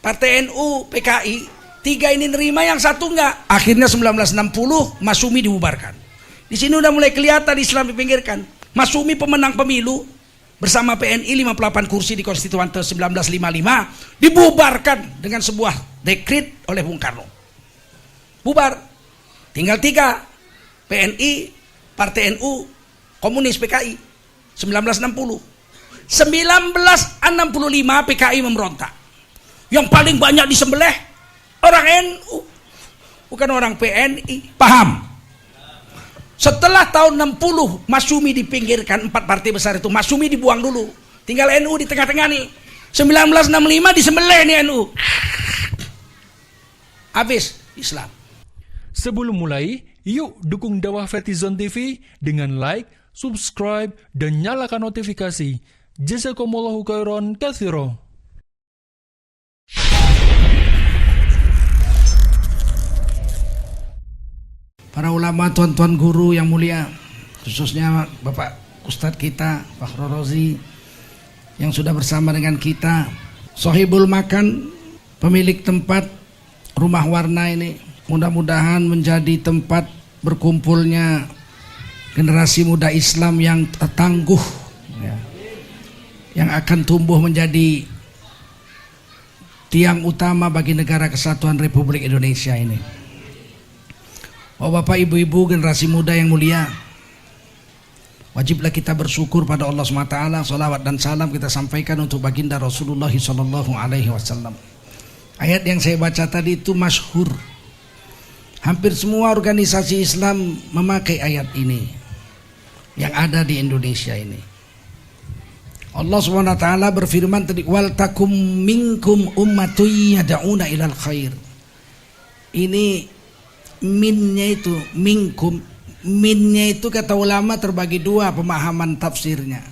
Partai NU, PKI, 3 ini nerima, yang 1 enggak. Akhirnya 1960 Masyumi dibubarkan. Di sini udah mulai kelihatan Islam dipinggirkan. Masyumi pemenang pemilu bersama PNI 58 kursi di Konstituante 1955 dibubarkan dengan sebuah dekret oleh Bung Karno. Bubar. Tinggal 3. PNI, Partai NU, Komunis, PKI. 1960. 1965 PKI memberontak. Yang paling banyak disembelih orang NU, bukan orang PNI. Paham? Setelah tahun 60 Masyumi dipinggirkan, 4 partai besar itu Masyumi dibuang dulu. Tinggal NU di tengah-tengah nih. 1965 disembelih nih NU. Habis Islam. Sebelum mulai, yuk dukung dakwah Fethizon TV dengan like, subscribe, dan nyalakan notifikasi. Jazakumullahu khairan katsira. Para ulama, tuan-tuan guru yang mulia, khususnya Bapak Ustadz kita, Pak Rozi, yang sudah bersama dengan kita, Sohibul Makan, pemilik tempat Rumah Warna ini, mudah-mudahan menjadi tempat berkumpulnya generasi muda Islam yang tangguh, ya, yang akan tumbuh menjadi tiang utama bagi negara kesatuan Republik Indonesia ini. Oh Bapak, Ibu-ibu, generasi muda yang mulia, wajiblah kita bersyukur pada Allah SWT. Salawat dan salam kita sampaikan untuk baginda Rasulullah SAW. Ayat yang saya baca tadi itu masyhur. Hampir semua organisasi Islam memakai ayat ini yang ada di Indonesia ini. Allah SWT berfirman tadi, wal takum minkum ummatun yad'una ilal khair. Ini minnya itu minkum, minnya itu kata ulama terbagi 2 pemahaman tafsirnya.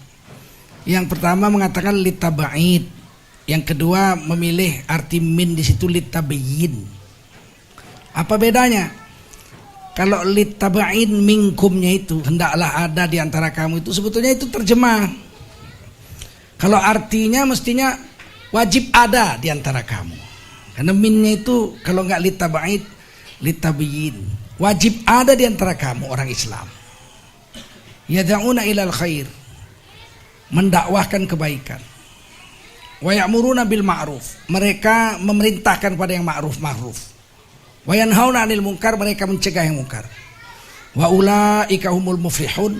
Yang pertama mengatakan litaba'id, yang kedua memilih arti min di situ litabayin. Apa bedanya? Kalau litaba'id minkumnya itu hendaklah ada di antara kamu, itu sebetulnya itu terjemah. Kalau artinya mestinya wajib ada di antara kamu. Karena minnya itu kalau enggak litaba'id, litabiyin, wajib ada di antara kamu orang Islam. Yad'una ilal khair, mendakwahkan kebaikan. Wa ya'muruna bil ma'ruf, mereka memerintahkan pada yang ma'ruf. Wa yanhauna 'anil munkar, mereka mencegah yang munkar. Wa ulaika humul muflihun.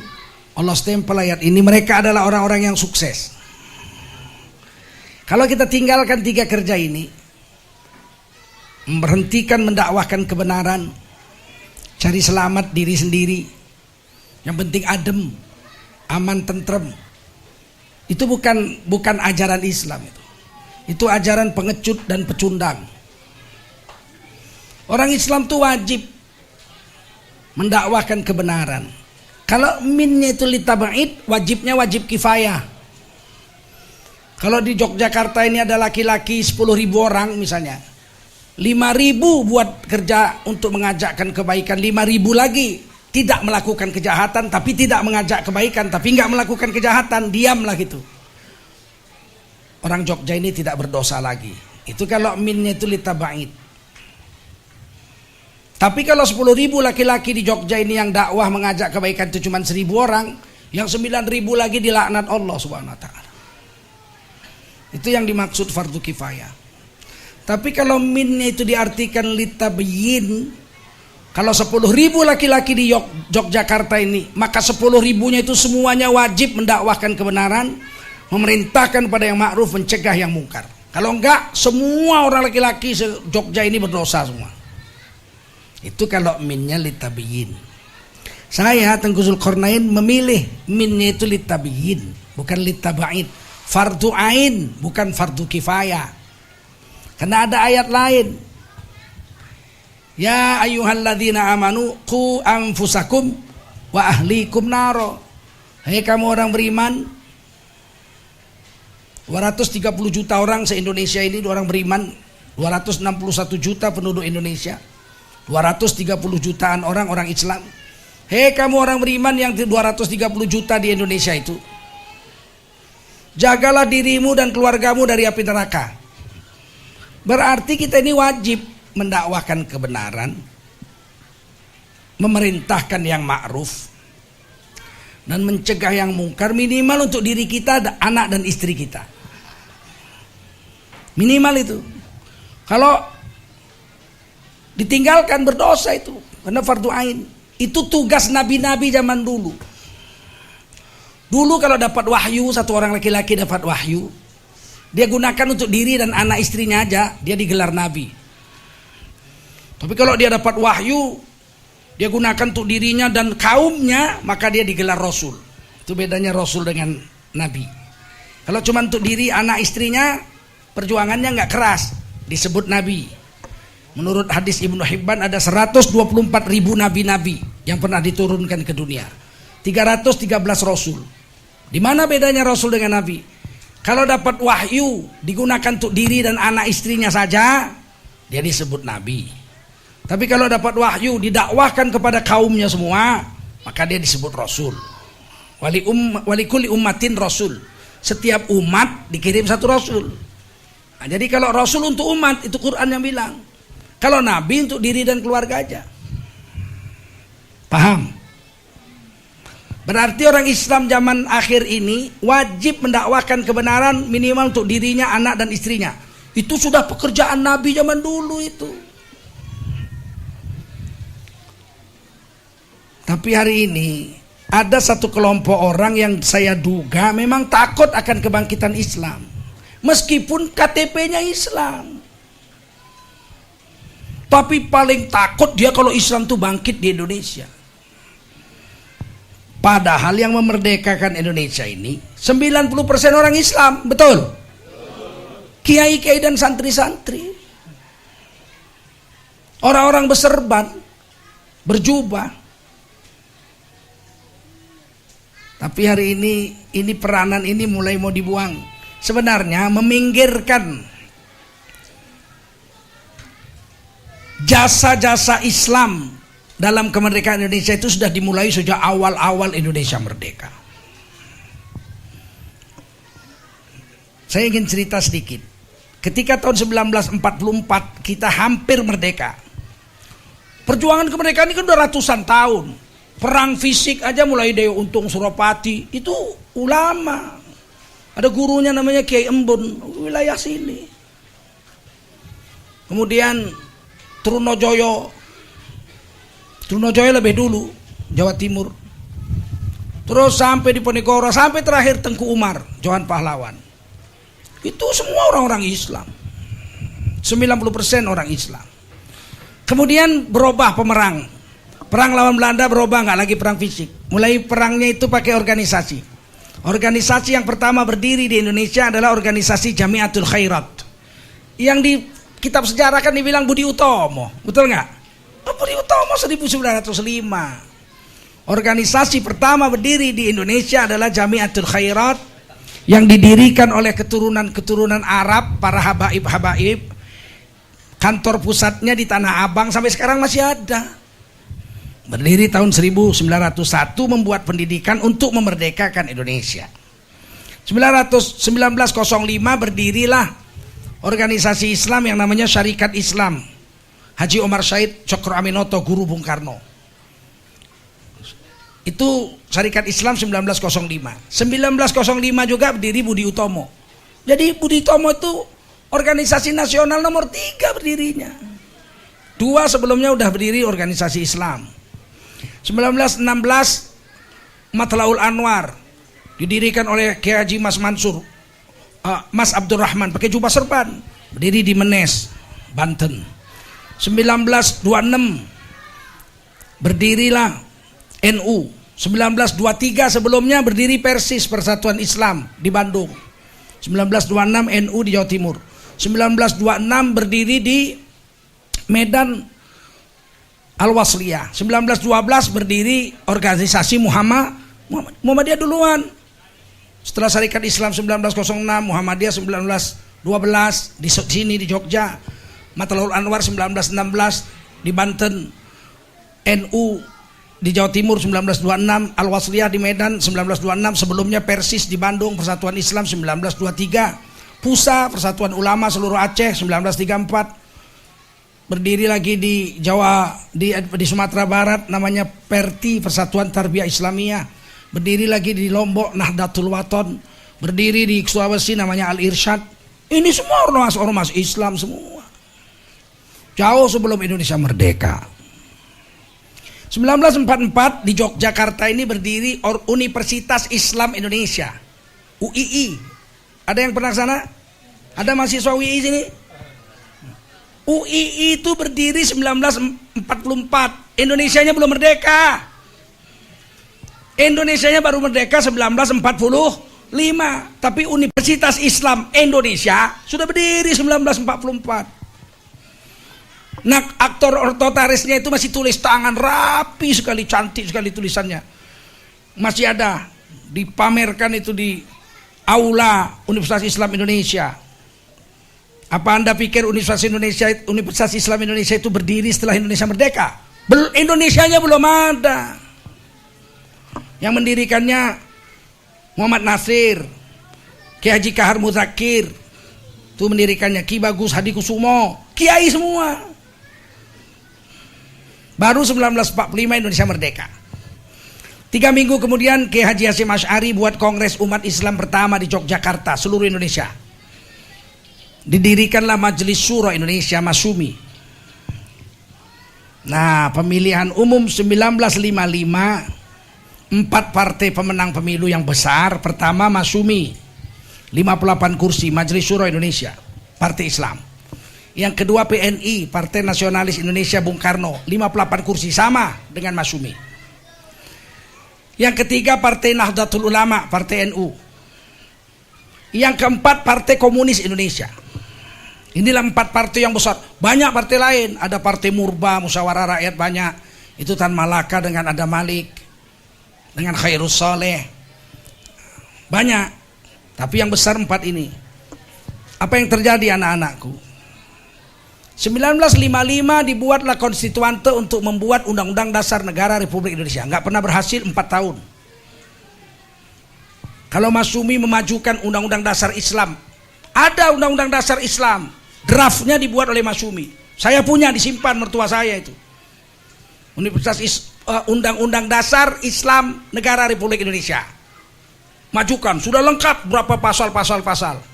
Allah stempel ayat ini, mereka adalah orang-orang yang sukses. Kalau kita tinggalkan 3 kerja ini, memberhentikan mendakwahkan kebenaran, cari selamat diri sendiri, yang penting adem, aman, tentrem, itu bukan ajaran Islam. Itu ajaran pengecut dan pecundang. Orang Islam itu wajib mendakwahkan kebenaran. Kalau minnya itu litaba'id, wajibnya wajib kifayah. Kalau di Yogyakarta ini ada laki-laki 10.000 orang misalnya, 5.000 buat kerja untuk mengajakkan kebaikan, 5.000 lagi tidak melakukan kejahatan tapi tidak mengajak kebaikan, tapi enggak melakukan kejahatan, diamlah gitu. Orang Jogja ini tidak berdosa lagi. Itu kalau minnya itu litaba'id. Tapi kalau 10.000 laki-laki di Jogja ini yang dakwah mengajak kebaikan itu cuma 1.000 orang, yang 9.000 lagi dilaknat Allah Subhanahu wa taala. Itu yang dimaksud fardu kifayah. Tapi kalau minnya itu diartikan litabiyin, kalau 10.000 laki-laki di Yogyakarta ini, maka 10.000-nya itu semuanya wajib mendakwahkan kebenaran, memerintahkan pada yang ma'ruf, mencegah yang mungkar. Kalau enggak, semua orang laki-laki Jogja ini berdosa semua. Itu kalau minnya litabiyin. Saya Tengku Zulkarnain memilih minnya itu litabiyin, bukan litaba'id. Fardu ain, bukan fardu kifayah. Karena ada ayat lain. Ya ayyuhalladzina amanu qu anfusakum wa ahlikum naro. Hei kamu orang beriman, 230 juta orang se-Indonesia ini orang beriman, 261 juta penduduk Indonesia, 230 jutaan orang Islam. Hei kamu orang beriman yang 230 juta di Indonesia itu, jagalah dirimu dan keluargamu dari api neraka. Berarti kita ini wajib mendakwahkan kebenaran, memerintahkan yang ma'ruf, dan mencegah yang mungkar, minimal untuk diri kita, anak dan istri kita. Minimal itu. Kalau ditinggalkan berdosa itu, karena fardu ain. Itu tugas nabi-nabi zaman dulu. Dulu kalau dapat wahyu, satu orang laki-laki dapat wahyu, dia gunakan untuk diri dan anak istrinya aja, dia digelar nabi. Tapi kalau dia dapat wahyu, dia gunakan untuk dirinya dan kaumnya, maka dia digelar rasul. Itu bedanya rasul dengan nabi. Kalau cuma untuk diri, anak istrinya, perjuangannya nggak keras, disebut nabi. Menurut hadis Ibnu Hibban ada 124.000 nabi-nabi yang pernah diturunkan ke dunia. 313 rasul. Di mana bedanya rasul dengan nabi? Kalau dapat wahyu digunakan untuk diri dan anak istrinya saja, dia disebut nabi. Tapi kalau dapat wahyu didakwahkan kepada kaumnya semua, maka dia disebut rasul. Wali kulli ummatin rasul. Setiap umat dikirim satu rasul. Nah, jadi kalau rasul untuk umat, itu Quran yang bilang. Kalau nabi untuk diri dan keluarga aja. Paham? Berarti orang Islam zaman akhir ini wajib mendakwahkan kebenaran minimal untuk dirinya, anak dan istrinya. Itu sudah pekerjaan nabi zaman dulu itu. Tapi hari ini ada satu kelompok orang yang saya duga memang takut akan kebangkitan Islam. Meskipun KTP-nya Islam. Tapi paling takut dia kalau Islam itu bangkit di Indonesia. Padahal yang memerdekakan Indonesia ini 90% orang Islam, betul? Kiai-kiai dan santri-santri. Orang-orang berserban, berjubah. Tapi hari ini peranan ini mulai mau dibuang. Sebenarnya meminggirkan jasa-jasa Islam dalam kemerdekaan Indonesia itu sudah dimulai sejak awal-awal Indonesia merdeka. Saya ingin cerita sedikit. Ketika tahun 1944 kita hampir merdeka. Perjuangan kemerdekaan ini kan udah ratusan tahun. Perang fisik aja mulai dari Untung Suropati, itu ulama. Ada gurunya namanya Kiai Embun, wilayah sini. Kemudian Trunojoyo lebih dulu, Jawa Timur. Terus sampai di Ponegoro, sampai terakhir Tengku Umar, Johan Pahlawan. Itu semua orang-orang Islam. 90% orang Islam. Kemudian berubah pemerang. Perang lawan Belanda berubah, nggak lagi perang fisik. Mulai perangnya itu pakai organisasi. Organisasi yang pertama berdiri di Indonesia adalah organisasi Jamiatul Khairat. Yang di kitab sejarah kan dibilang Budi Utomo, betul nggak? Budi Utomo 1905. Organisasi pertama berdiri di Indonesia adalah Jamiatul Khairat yang didirikan oleh keturunan-keturunan Arab, para habaib-habaib. Kantor pusatnya di Tanah Abang, sampai sekarang masih ada. Berdiri tahun 1901, membuat pendidikan untuk memerdekakan Indonesia. 1905 berdirilah organisasi Islam yang namanya Syarikat Islam. Haji Omar Said Cokro Aminoto, guru Bung Karno. Itu Syarikat Islam 1905. 1905 juga berdiri Budi Utomo. Jadi Budi Utomo itu organisasi nasional nomor 3 berdirinya. 2 sebelumnya udah berdiri organisasi Islam. 1916 Matlaul Anwar didirikan oleh Kiai Haji Mas Mansur, Mas Abdurrahman, pakai jubah serban, berdiri di Menes, Banten. 1926 berdirilah NU. 1923 sebelumnya berdiri Persis, Persatuan Islam di Bandung. 1926 NU di Jawa Timur. 1926 berdiri di Medan Al-Wasliyah. 1912 berdiri organisasi Muhammadiyah duluan. Setelah Syarikat Islam 1906, Muhammadiyah 1912 di sini di Jogja. Matlaul Anwar 1916 di Banten. NU di Jawa Timur 1926, Al-Wasliyah di Medan 1926, sebelumnya Persis di Bandung, Persatuan Islam 1923. PUSA, Persatuan Ulama Seluruh Aceh 1934. Berdiri lagi di Jawa, di Sumatera Barat namanya PERTI, Persatuan Tarbiyah Islamiyah. Berdiri lagi di Lombok Nahdlatul Wathon. Berdiri di Sulawesi namanya Al-Irsyad. Ini semua ormas Islam semua. Jauh sebelum Indonesia merdeka. 1944 di Yogyakarta ini berdiri Universitas Islam Indonesia, UII. Ada yang pernah ke sana? Ada mahasiswa UII sini? UII itu berdiri 1944. Indonesianya belum merdeka. Indonesianya baru merdeka 1945. Tapi Universitas Islam Indonesia sudah berdiri 1944. Nah, aktor ortotarisnya itu masih tulis tangan rapi sekali, cantik sekali tulisannya. Masih ada dipamerkan itu di aula Universitas Islam Indonesia. Apa Anda pikir Universitas Islam Indonesia itu berdiri setelah Indonesia merdeka? Indonesianya belum ada. Yang mendirikannya Muhammad Nasir, Kiai Haji Kahar Muzakir, itu mendirikannya. Ki Bagus Hadikusumo, kiai semua. Baru 1945 Indonesia merdeka. 3 minggu kemudian Kiai Haji Hasyim Asy'ari buat kongres umat Islam pertama di Yogyakarta, seluruh Indonesia. Didirikanlah Majelis Syuro Indonesia, Masumi. Nah, pemilihan umum 1955, 4 partai pemenang pemilu yang besar. Pertama Masumi, 58 kursi, Majelis Syuro Indonesia, Partai Islam. Yang kedua PNI, Partai Nasionalis Indonesia Bung Karno, 58 kursi, sama dengan Masumi. Yang ketiga Partai Nahdlatul Ulama, Partai NU. Yang keempat Partai Komunis Indonesia. Inilah 4 partai yang besar. Banyak partai lain, ada Partai Murba, Musyawarah Rakyat banyak. Itu Tan Malaka dengan Adam Malik, dengan Khairus Saleh. Banyak. Tapi yang besar 4 ini. Apa yang terjadi anak-anakku? 1955 dibuatlah konstituante untuk membuat Undang-Undang Dasar Negara Republik Indonesia. Nggak pernah berhasil 4 tahun. Kalau Masumi memajukan Undang-Undang Dasar Islam, ada Undang-Undang Dasar Islam, draftnya dibuat oleh Masumi. Saya punya, disimpan mertua saya itu. Undang-Undang Dasar Islam Negara Republik Indonesia. Majukan, sudah lengkap berapa pasal-pasal.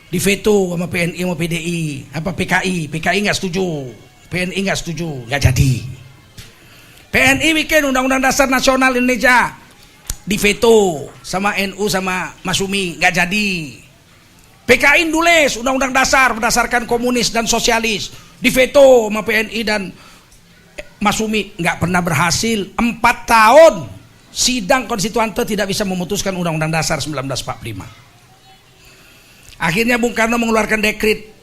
Diveto sama PNI sama PDI, apa PKI nggak setuju, PNI nggak setuju, nggak jadi. PNI bikin Undang-Undang Dasar Nasional Indonesia, diveto sama NU sama Masumi, nggak jadi. PKI nulis Undang-Undang Dasar berdasarkan komunis dan sosialis, diveto sama PNI dan Masumi, nggak pernah berhasil. 4 tahun sidang konstituante tidak bisa memutuskan Undang-Undang Dasar 1945. Akhirnya Bung Karno mengeluarkan dekret.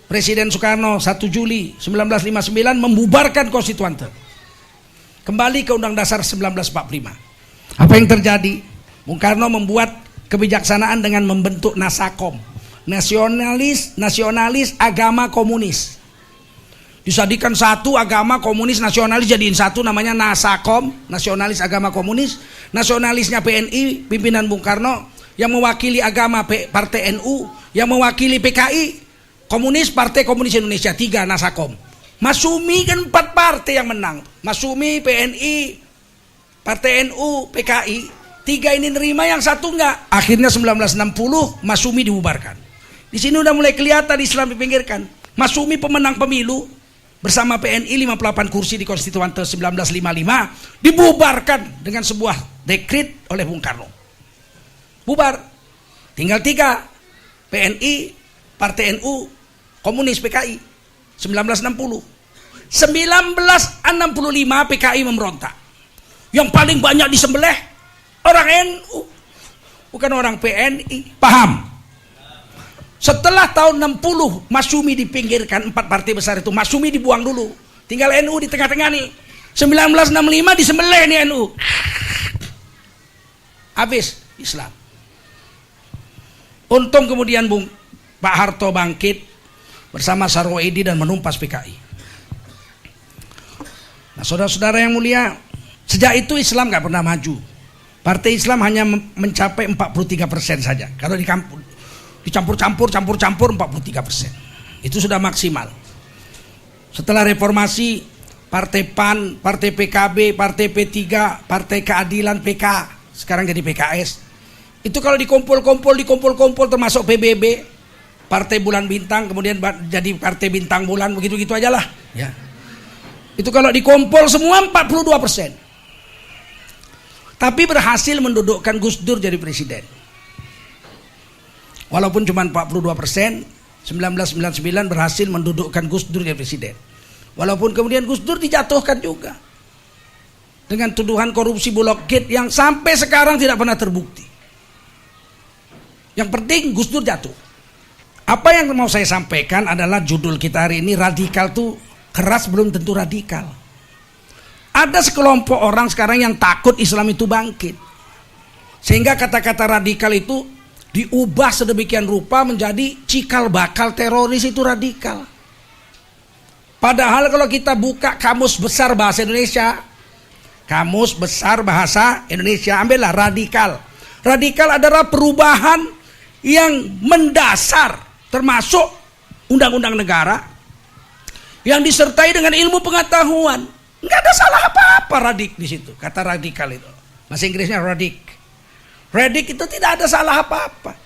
Presiden Soekarno 1 Juli 1959 membubarkan konstituante. Kembali ke Undang Dasar 1945. Apa yang terjadi? Bung Karno membuat kebijaksanaan dengan membentuk Nasakom, nasionalis agama komunis. Disadikan satu agama komunis nasionalis jadiin satu, namanya Nasakom, nasionalis agama komunis. Nasionalisnya PNI, pimpinan Bung Karno. Yang mewakili agama Partai NU, yang mewakili PKI, Komunis, Partai Komunis Indonesia, 3 Nasakom. Masumi kan 4 partai yang menang. Masumi, PNI, Partai NU, PKI, 3 ini nerima, yang 1 enggak. Akhirnya 1960 Masumi dibubarkan. Di sini udah mulai kelihatan Islam dipinggirkan. Masumi pemenang pemilu bersama PNI 58 kursi di konstituante 1955 dibubarkan dengan sebuah dekret oleh Bung Karno. Bubar, tinggal 3, PNI, Partai NU, Komunis, PKI. 1960, 1965 PKI memberontak. Yang paling banyak disembelih orang NU, bukan orang PNI. Paham? Setelah tahun 60 Masumi dipinggirkan, 4 partai besar itu Masumi dibuang dulu, tinggal NU di tengah-tengah nih. 1965 disembelih nih NU, habis Islam. Untung kemudian Pak Harto bangkit bersama Sarwoedi dan menumpas PKI. Nah, saudara-saudara yang mulia, sejak itu Islam nggak pernah maju. Partai Islam hanya mencapai 43% saja. Kalau di kampung Dicampur-campur 43%. Itu sudah maksimal. Setelah reformasi, Partai PAN, Partai PKB, Partai P3, Partai Keadilan PK, sekarang jadi PKS. Itu kalau dikumpul termasuk PBB, Partai Bulan Bintang, kemudian jadi Partai Bintang Bulan, begitu-gitu aja lah. Ya. Itu kalau dikumpul semua 42%. Tapi berhasil mendudukkan Gus Dur jadi presiden. Walaupun cuma 42%, 1999 berhasil mendudukkan Gus Dur jadi presiden. Walaupun kemudian Gus Dur dijatuhkan juga dengan tuduhan korupsi Bulog Gate yang sampai sekarang tidak pernah terbukti. Yang penting Gus Dur jatuh. Apa yang mau saya sampaikan adalah judul kita hari ini, radikal tuh keras belum tentu radikal. Ada sekelompok orang sekarang yang takut Islam itu bangkit, sehingga kata-kata radikal itu diubah sedemikian rupa menjadi cikal bakal teroris itu radikal. Padahal kalau kita buka Kamus Besar Bahasa Indonesia, Kamus Besar Bahasa Indonesia, ambillah radikal. Radikal adalah perubahan yang mendasar, termasuk undang-undang negara yang disertai dengan ilmu pengetahuan. Enggak ada salah apa-apa radik di situ. Kata radikal itu, bahasa Inggrisnya radik. Radik itu tidak ada salah apa-apa.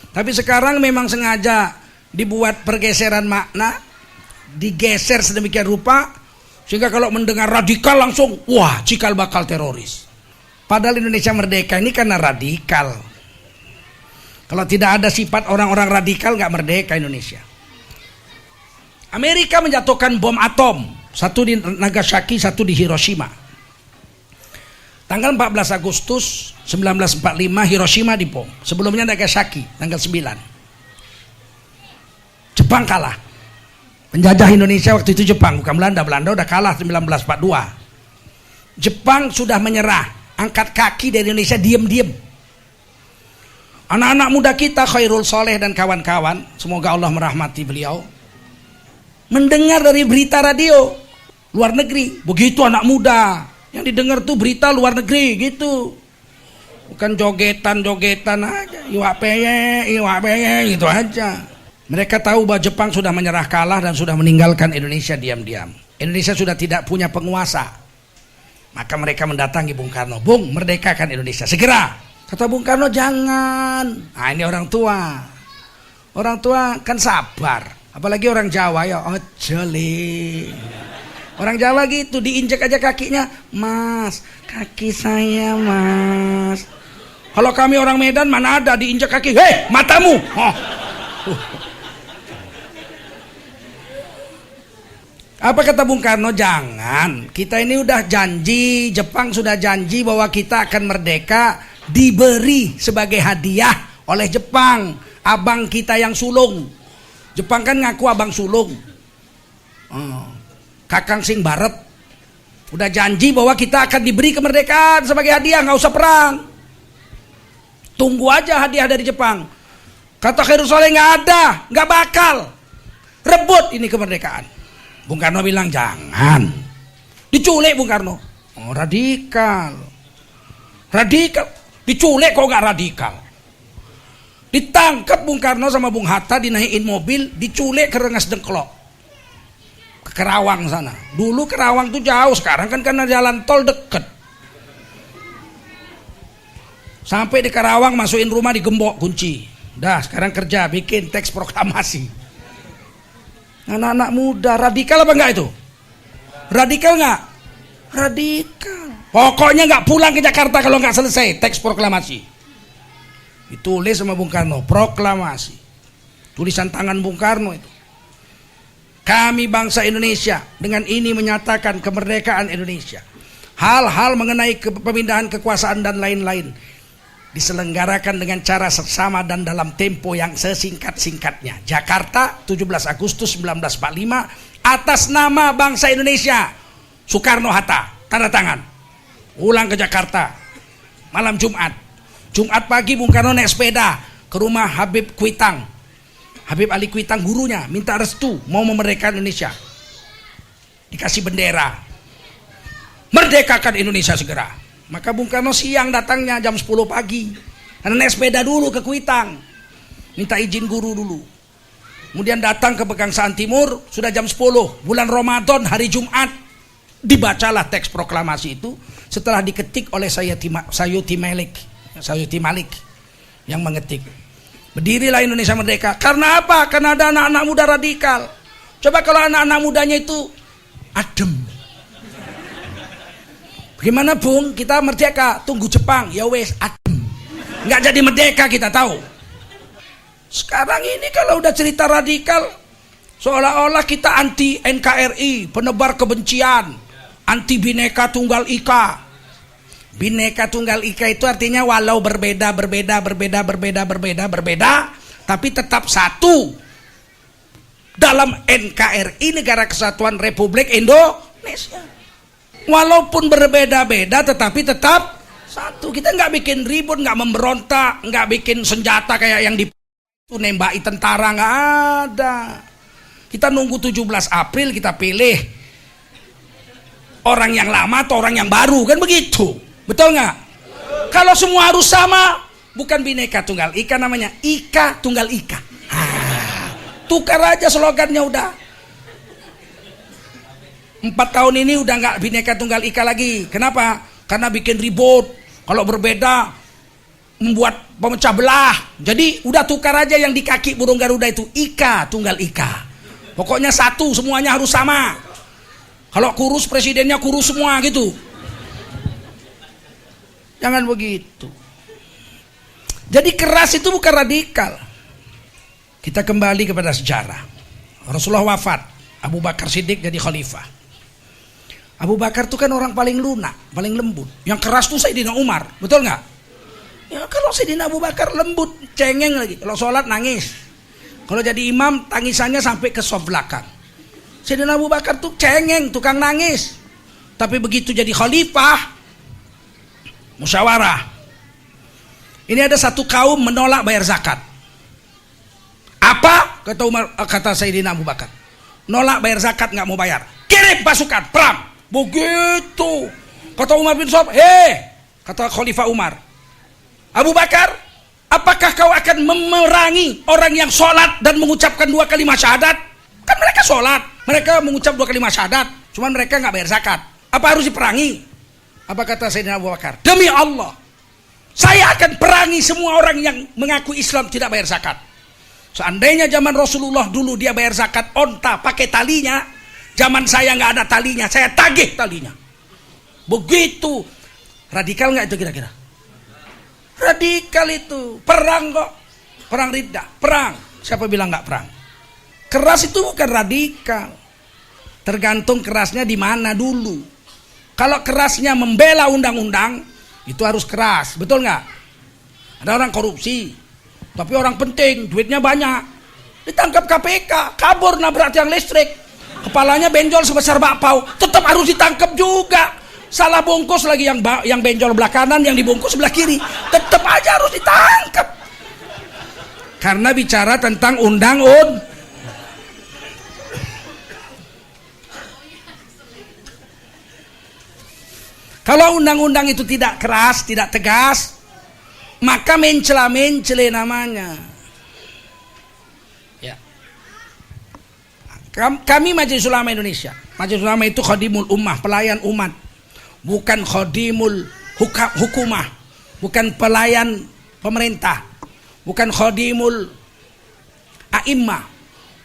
Tapi sekarang memang sengaja dibuat pergeseran makna, digeser sedemikian rupa sehingga kalau mendengar radikal langsung wah cikal bakal teroris. Padahal Indonesia merdeka ini karena radikal. Kalau tidak ada sifat orang-orang radikal nggak merdeka Indonesia. Amerika menjatuhkan bom atom, satu di Nagasaki, satu di Hiroshima. Tanggal 14 Agustus 1945 Hiroshima dibom. Sebelumnya Nagasaki tanggal 9. Jepang kalah. Penjajah Indonesia waktu itu Jepang, bukan Belanda. Belanda udah kalah 1942. Jepang sudah menyerah, angkat kaki dari Indonesia diam-diam. Anak-anak muda kita Khairul Soleh dan kawan-kawan, semoga Allah merahmati beliau, mendengar dari berita radio luar negeri. Begitu anak muda yang didengar tuh berita luar negeri gitu, bukan jogetan aja, iwak peye gitu aja. Mereka tahu bahwa Jepang sudah menyerah kalah dan sudah meninggalkan Indonesia diam-diam. Indonesia sudah tidak punya penguasa. Maka mereka mendatangi Bung Karno, Bung, merdekakan Indonesia segera. Kata Bung Karno, jangan. Nah, ini orang tua. Orang tua kan sabar. Apalagi orang Jawa ya, ojoli. Orang Jawa gitu, diinjek aja kakinya. Mas, kaki saya mas. Kalau kami orang Medan mana ada diinjek kaki. Hei, matamu. Apa kata Bung Karno? Jangan. Kita ini udah janji, Jepang sudah janji bahwa kita akan merdeka, diberi sebagai hadiah oleh Jepang abang kita yang sulung. Jepang kan ngaku abang sulung. Kakang Sing Baret udah janji bahwa kita akan diberi kemerdekaan sebagai hadiah, nggak usah perang. Tunggu aja hadiah dari Jepang. Kata Khairul Soleh, nggak ada, nggak bakal. Rebut ini kemerdekaan. Bung Karno bilang jangan. Diculik Bung Karno. Oh, radikal. Radikal. Diculik kok nggak radikal. Ditangkap Bung Karno sama Bung Hatta, dinaikin mobil, diculik ke Rengas Dengklok, ke Kerawang sana. Dulu Kerawang tuh jauh, sekarang kan karena jalan tol deket. Sampai di Kerawang masukin rumah, digembok kunci. Dah sekarang kerja, bikin teks proklamasi. Anak-anak muda radikal apa enggak itu? Radikal enggak? Radikal. Pokoknya enggak pulang ke Jakarta kalau enggak selesai teks proklamasi. Ditulis sama Bung Karno, proklamasi. Tulisan tangan Bung Karno itu. Kami bangsa Indonesia dengan ini menyatakan kemerdekaan Indonesia. Hal-hal mengenai pemindahan kekuasaan dan lain-lain diselenggarakan dengan cara seksama dan dalam tempo yang sesingkat-singkatnya. Jakarta, 17 Agustus 1945, atas nama bangsa Indonesia. Soekarno-Hatta, tanda tangan. Ulang ke Jakarta, malam Jumat. Jumat pagi Bung Karno naik sepeda ke rumah Habib Kuitang. Habib Ali Kuitang gurunya, minta restu mau memerdekakan Indonesia. Dikasih bendera. Merdekakan Indonesia segera. Maka Bung Karno siang datangnya jam 10 pagi. Karena naik sepeda dulu ke Kuitang. minta izin guru dulu. Kemudian datang ke Pegangsaan Timur, sudah jam 10, bulan Ramadan, hari Jumat. Dibacalah teks proklamasi itu setelah diketik oleh Sayuti Malik yang mengetik. Berdirilah Indonesia merdeka. Karena apa? Karena ada anak-anak muda radikal. Coba kalau anak-anak mudanya itu adem. Gimana Bung? Kita merdeka, tunggu Jepang. Ya wes, adem. Nggak jadi merdeka kita tahu. Sekarang ini kalau udah cerita radikal, seolah-olah kita anti NKRI, penebar kebencian, anti Bhinneka Tunggal Ika. Bhinneka Tunggal Ika itu artinya walau berbeda, tapi tetap satu dalam NKRI, Negara Kesatuan Republik Indonesia. Walaupun berbeda-beda, tetapi tetap satu. Kita nggak bikin ribut, nggak memberontak, nggak bikin senjata kayak yang nembaki tentara, nggak ada. Kita nunggu 17 April kita pilih orang yang lama atau orang yang baru, kan begitu, betul nggak? Kalau semua harus sama, bukan Bhinneka Tunggal Ika namanya, Ika Tunggal Ika. Tukar aja slogannya udah. 4 tahun ini udah nggak Bhinneka Tunggal Ika lagi. Kenapa? Karena bikin ribut. Kalau berbeda membuat pemecah belah. Jadi udah tukar aja yang di kaki burung Garuda itu, Ika Tunggal Ika. Pokoknya satu, semuanya harus sama. Kalau kurus presidennya kurus semua gitu. Jangan begitu. Jadi keras itu bukan radikal. Kita kembali kepada sejarah. Rasulullah wafat, Abu Bakar Siddiq jadi khalifah. Abu Bakar itu kan orang paling lunak, paling lembut. Yang keras tuh Sayyidina Umar, betul nggak? Ya kalau Sayyidina Abu Bakar lembut, cengeng lagi. Kalau sholat nangis. Kalau jadi imam tangisannya sampai ke soft belakang. Sayyidina Abu Bakar tuh cengeng, tukang nangis. Tapi begitu jadi khalifah, musyawarah. Ini ada satu kaum menolak bayar zakat. Apa? Kata Sayyidina Abu Bakar. Nolak bayar zakat, nggak mau bayar. Kirim pasukan, perang. Begitu. Kata Umar bin Khattab, kata Khalifah Umar, Abu Bakar, apakah kau akan memerangi orang yang sholat dan mengucapkan 2 kalimat syahadat? Kan mereka sholat, mereka mengucap 2 kalimat syahadat, cuman mereka nggak bayar zakat. Apa harus diperangi? Apa kata Sayyidina Abu Bakar? Demi Allah, saya akan perangi semua orang yang mengaku Islam tidak bayar zakat. Seandainya zaman Rasulullah dulu dia bayar zakat onta pakai talinya, zaman saya nggak ada talinya, saya tagih talinya. Begitu. Radikal nggak itu kira-kira? Radikal itu. Perang kok. Perang riddah. Perang. Siapa bilang nggak perang? Keras itu bukan radikal. Tergantung kerasnya di mana dulu. Kalau kerasnya membela undang-undang, itu harus keras. Betul nggak? Ada orang korupsi, tapi orang penting, duitnya banyak. Ditangkap KPK, kabur nabrak tiang listrik. Kepalanya benjol sebesar bakpao, tetap harus ditangkap juga. Salah bungkus lagi yang benjol belah kanan, yang dibungkus sebelah kiri, tetap aja harus ditangkap. Karena bicara tentang undang-undang. Kalau undang-undang itu tidak keras, tidak tegas, maka mencela-mencele namanya. Ya. Kami Majelis Ulama Indonesia. Majelis Ulama itu khadimul ummah, pelayan umat. Bukan khadimul hukumah, bukan pelayan pemerintah, bukan khadimul a'immah,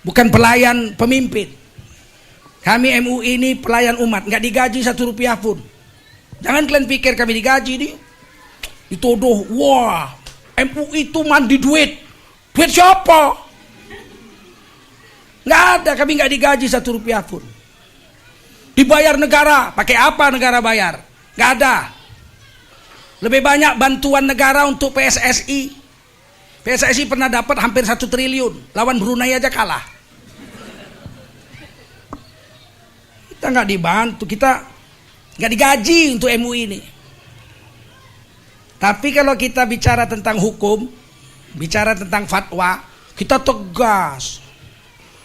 bukan pelayan pemimpin. Kami MUI ini pelayan umat, nggak digaji 1 rupiah pun. Jangan kalian pikir kami digaji nih. Dituduh, wah MUI itu mandi duit. Duit siapa? Nggak ada, kami nggak digaji 1 rupiah pun. Dibayar negara, pakai apa negara bayar? Nggak ada. Lebih banyak bantuan negara untuk PSSI. PSSI pernah dapat hampir 1 triliun, lawan Brunei aja kalah. Kita nggak dibantu, kita nggak digaji untuk MUI ini. Tapi kalau kita bicara tentang hukum, bicara tentang fatwa, kita tegas.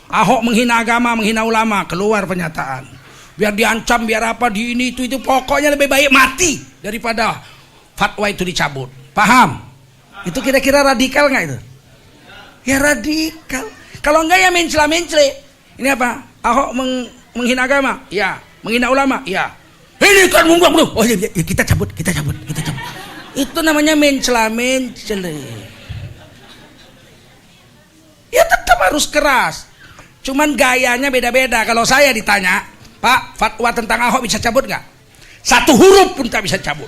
Ahok menghina agama, menghina ulama, keluar pernyataan. Biar diancam, biar apa, di ini itu pokoknya lebih baik mati daripada fatwa itu dicabut. Paham? Itu kira-kira radikal nggak itu? Ya radikal. Kalau enggak ya mencela-mencele. Ini apa? Ahok menghina agama? Ya. Menghina ulama? Ya. Ini kan membuang. Oh ya, kita cabut. Itu namanya mencela-mencele. Ya tetap harus keras. Cuman gayanya beda-beda. Kalau saya ditanya, Pak, fatwa tentang Ahok bisa cabut nggak? Satu huruf pun tak bisa cabut.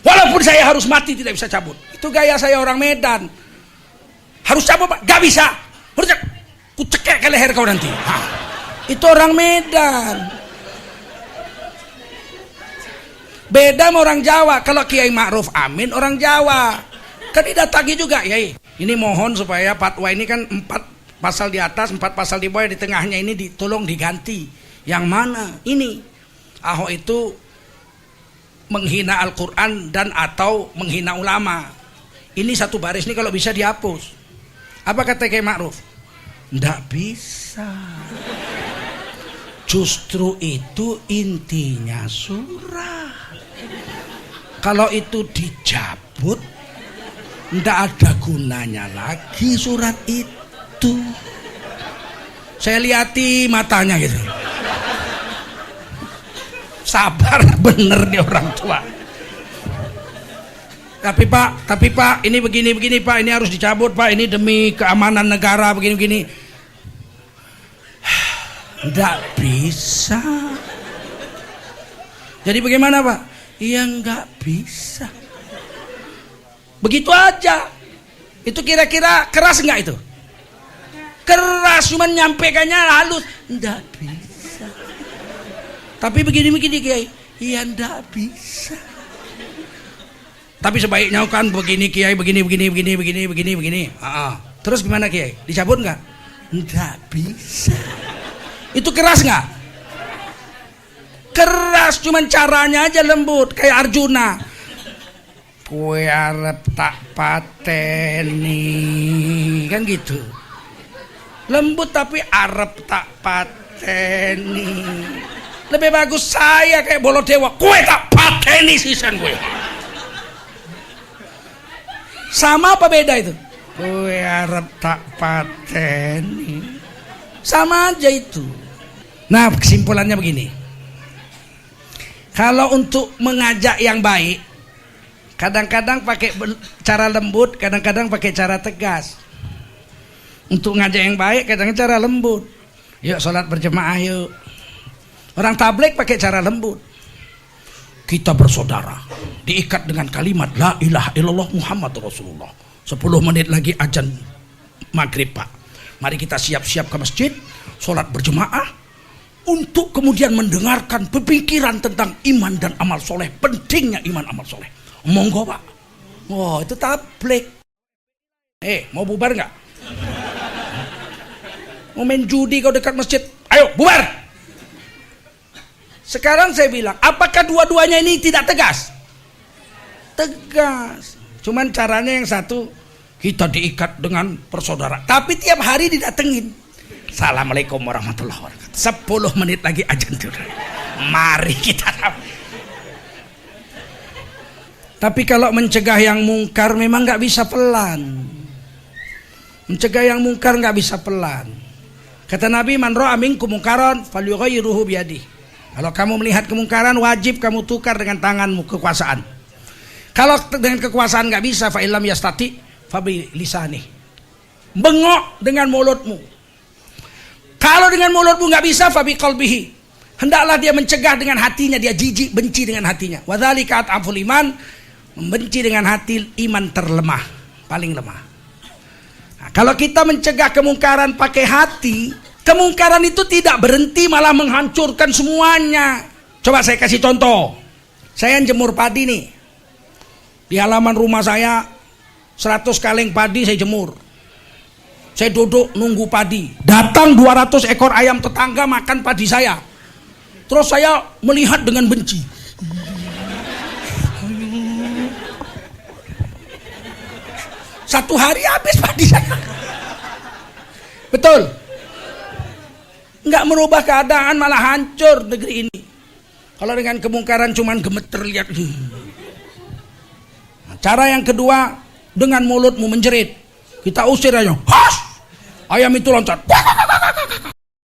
Walaupun saya harus mati tidak bisa cabut. Itu gaya saya orang Medan. Harus cabut Pak? Gak bisa. Harus cabut. Ku cekek ke leher kau nanti. Itu orang Medan. Beda sama orang Jawa. Kalau Kiai Ma'ruf Amin orang Jawa. Kan didatangi juga. Yai, ini mohon supaya fatwa ini kan 4 pasal di atas, 4 pasal di bawah, di tengahnya ini tolong diganti. Yang mana? Ini Ahok itu menghina Al-Quran dan atau menghina ulama. Ini satu baris ini kalau bisa dihapus. Apa kata Kiai Ma'ruf? Nggak bisa. Justru itu intinya surat. Kalau itu dicabut, nggak ada gunanya lagi surat itu. Saya lihati matanya gitu. Sabar bener nih orang tua. Tapi Pak, ini begini Pak, ini harus dicabut Pak, ini demi keamanan negara begini. Nggak bisa. Jadi bagaimana Pak? Ya nggak bisa. Begitu aja. Itu kira-kira keras nggak itu? Keras, cuman nyampaikannya halus. Nggak bisa. Tapi begini Kiai, ya ndak bisa. Tapi sebaiknya kan begini Kiai, begini. Terus gimana Kiai? Dicabut nggak? Ndak bisa. Itu keras nggak? Keras, cuman caranya aja lembut, kayak Arjuna. Kue arep tak pateni, kan gitu. Lembut tapi arep tak pateni. Lebih bagus saya kayak Bolodewa, kue tak pateni sisan gue. Sama apa beda itu? Kue arep tak pateni. Sama aja itu. Nah, kesimpulannya begini. Kalau untuk mengajak yang baik, kadang-kadang pakai cara lembut, kadang-kadang pakai cara tegas. Untuk ngajak yang baik, kadang-kadang cara lembut. Yuk sholat berjemaah yuk. Orang tabligh pakai cara lembut. Kita bersaudara, diikat dengan kalimat La ilaha illallah Muhammad Rasulullah. 10 menit lagi azan maghrib Pak. Mari kita siap-siap ke masjid, sholat berjemaah, untuk kemudian mendengarkan pemikiran tentang iman dan amal soleh. Pentingnya iman amal soleh. Monggo Pak. Wah, itu tabligh. Mau bubar nggak? Mau main judi kau dekat masjid? Ayo bubar. Sekarang saya bilang, apakah dua-duanya ini tidak tegas? Tegas. Cuman caranya yang satu, kita diikat dengan persaudaraan. Tapi tiap hari didatengin. Assalamualaikum warahmatullahi wabarakatuh. 10 menit lagi azan tuh. Mari kita. Tapi kalau mencegah yang mungkar memang nggak bisa pelan. Mencegah yang mungkar nggak bisa pelan. Kata Nabi, man ra'a minkum mungkaran falyughayyirhu biyadihi. Kalau kamu melihat kemungkaran, wajib kamu tukar dengan tanganmu, kekuasaan. Kalau dengan kekuasaan nggak bisa, fa illam yastati fa bi lisani. Bengok dengan mulutmu. Kalau dengan mulutmu nggak bisa, fa bi qalbihi. Hendaklah dia mencegah dengan hatinya, dia jijik, benci dengan hatinya. Wa dzalika at'aful iman, membenci dengan hati iman terlemah, paling lemah. Nah, kalau kita mencegah kemungkaran pakai hati, kemungkaran itu tidak berhenti, malah menghancurkan semuanya. Coba saya kasih contoh. Saya jemur padi nih. Di halaman rumah saya 100 kaleng padi saya jemur. Saya duduk nunggu padi. Datang 200 ekor ayam tetangga makan padi saya. Terus saya melihat dengan benci. Satu hari habis padi saya. Betul? Nggak merubah keadaan, malah hancur negeri ini. Kalau dengan kemungkaran cuman gemeter lihat. Cara yang kedua, dengan mulutmu menjerit. Kita usir aja. Ayam itu loncat.